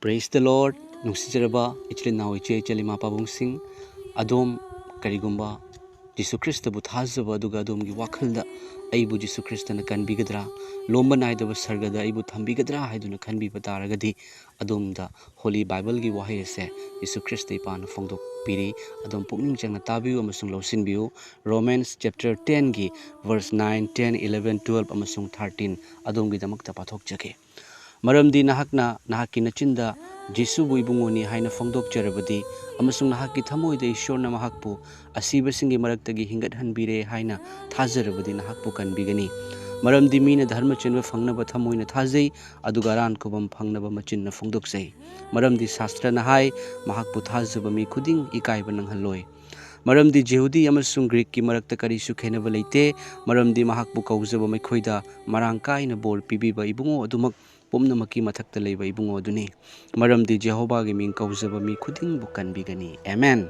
Praise the Lord. Nungsijaraba ichilinaw iche chalima pabungsing adom karigumba Jesu Christa bu thazaba aduga adomgi wakhalda aibu Jesu Christa na kanbigadra Lomnaidaba sargada aibu thambigadra haiduna kanbiba taragadi adomda Holy Bible gi wahai ase Jesu Christa ipana phongdok piri adom pukning changna tabiyu amasung lousinbiyu Romans chapter 10 gi verse 9 10 11 12 amasung 13 adomgi damakta pathok jake Maramdi nahakna nahaki nachinda Jesu bu ibungoni haina phongdok jarabadi amasung nahaki thamoida ishorna mahakpu asibasingi maraktagi hingathanbire haina thajarabadi nahakpu kanbigani maramdi mina dharma chenba phangnaba thamoina thajai aduga ran kobam phangnaba machinna phongdoksai maramdi shastra na hai mahakpu thajaba mi khuding ikaiba nanghalloi maramdi Jehudi amasung Greek ki marakta karisu khenaba leite maramdi mahakpu kaujaba maikhoida marangkaina bol pibiba ibungo adumak pumnamaki mathakta leiba ibungo aduni maramdi Jehovah gi ming kaujaba mi khuding bu kanbigani amen.